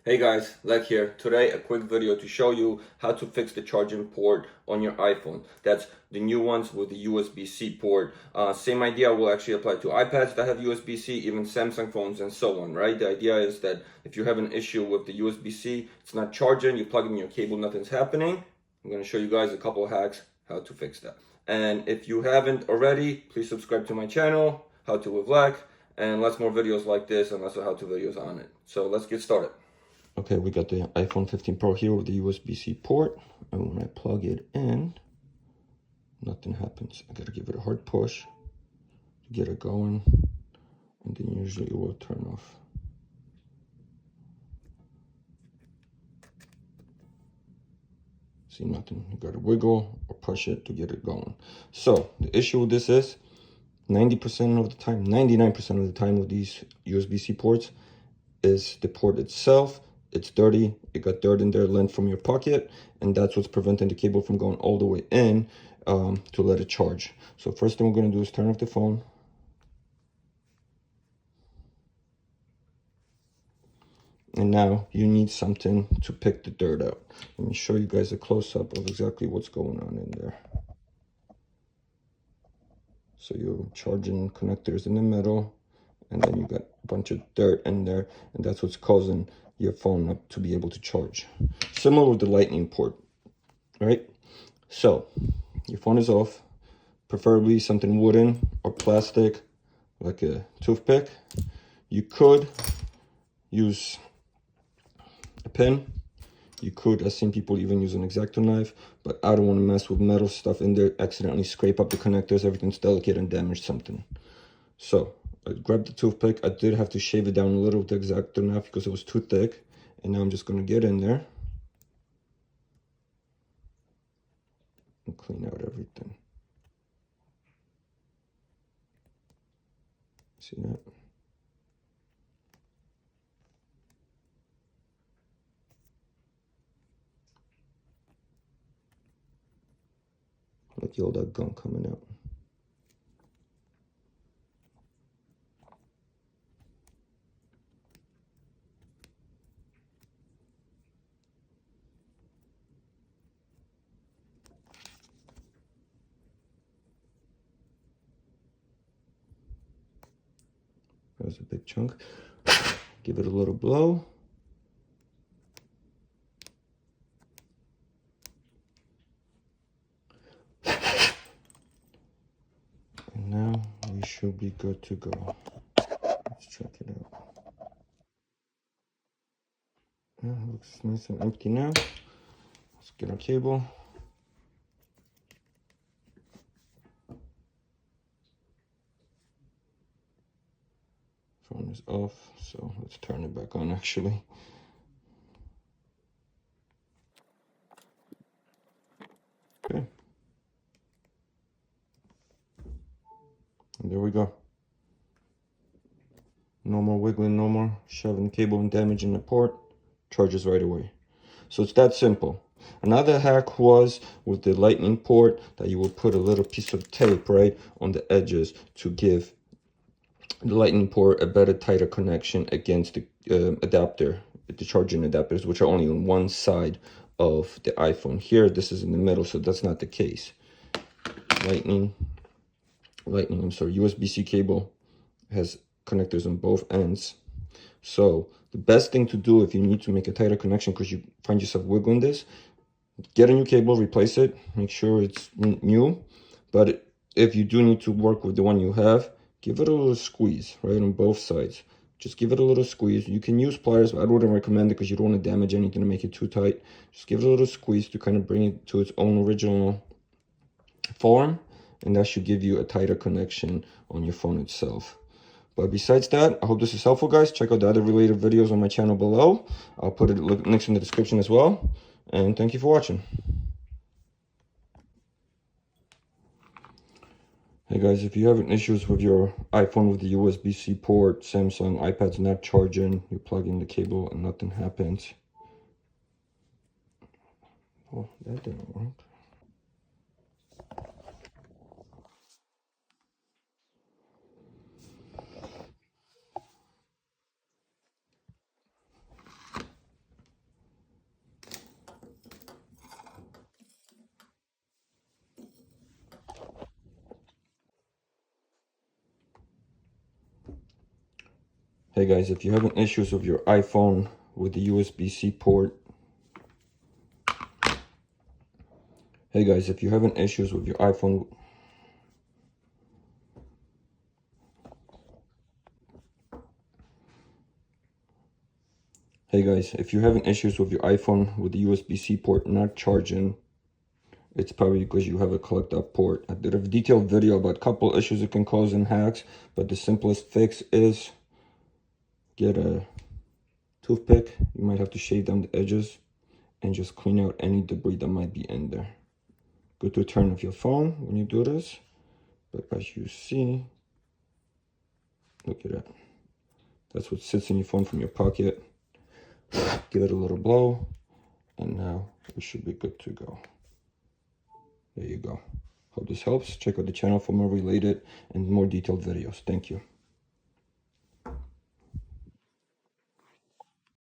Hey guys, Lech here. Today a quick video to show you how to fix the charging port on your iPhone. That's the new ones with the USB-C port. Same idea will actually apply to iPads that have USB-C, even Samsung phones and so on, right? The idea is that if you have an issue with the USB-C, it's not charging, you plug in your cable, nothing's happening. I'm going to show you guys a couple of hacks how to fix that. And if you haven't already, please subscribe to my channel, How To with Lech, and lots more videos like this and lots of how-to videos on it. So let's get started. Okay, we got the iPhone 15 Pro here with the USB-C port, and when I plug it in, nothing happens. I gotta give it a hard push to get it going, and then usually it will turn off. See, nothing. You gotta wiggle or push it to get it going. So the issue with this is 90% of the time, 99% of the time with these USB-C ports is the port itself. It's dirty, it got dirt in there, lint from your pocket, and that's what's preventing the cable from going all the way in to let it charge. So first thing we're going to do is turn off the phone. And now you need something to pick the dirt out. Let me show you guys a close-up of exactly what's going on in there. So your charging connectors in the middle, and then you got a bunch of dirt in there, and that's what's causing your phone not to be able to charge. Similar with the lightning port, right? So your phone is off, preferably something wooden or plastic, like a toothpick. You could use a pin. You could, I've seen people even use an X-Acto knife, but I don't want to mess with metal stuff in there, accidentally scrape up the connectors, everything's delicate, and damage something. So I grabbed the toothpick. I did have to shave it down a little with the X-Acto knife because it was too thick. And now I'm just going to get in there and clean out everything. See that? Look at all that gunk coming out. There's a big chunk. Give it a little blow. And now we should be good to go. Let's check it out. Yeah, it looks nice and empty now. Let's get our cable. Phone is off, so let's turn it back on actually. Okay. And there we go. No more wiggling, no more shoving cable and damaging the port. Charges right away. So it's that simple. Another hack was with the lightning port that you will put a little piece of tape right on the edges to give the lightning port a better, tighter connection against the adapter, the charging adapters, which are only on one side of the iPhone. Here, this is in the middle, so that's not the case. USB-C cable has connectors on both ends. So the best thing to do if you need to make a tighter connection because you find yourself wiggling this, get a new cable, replace it, make sure it's new. But if you do need to work with the one you have, give it a little squeeze, right, on both sides. Just give it a little squeeze. You can use pliers, but I wouldn't recommend it because you don't want to damage anything to make it too tight. Just give it a little squeeze to kind of bring it to its own original form, and that should give you a tighter connection on your phone itself. But besides that, I hope this is helpful, guys. Check out the other related videos on my channel below. I'll put links in the description as well. And thank you for watching. Hey guys, if you're having issues with your iPhone with the USB-C port, Samsung, iPad's not charging, you plug in the cable and nothing happens. Oh, that didn't work. Hey guys, if you're having issues with your iPhone with the USB-C port, Hey guys, if you're having issues with your iPhone, with your iPhone with the USB-C port not charging, it's probably because you have a collect up port. I did a detailed video about a couple issues it can cause in hacks, but the simplest fix is get a toothpick. You might have to shave down the edges and just clean out any debris that might be in there. Good to turn off your phone when you do this, but as you see, look at that. That's what sits in your phone from your pocket. Give it a little blow, and now we should be good to go. There you go. Hope this helps. Check out the channel for more related and more detailed videos. Thank you.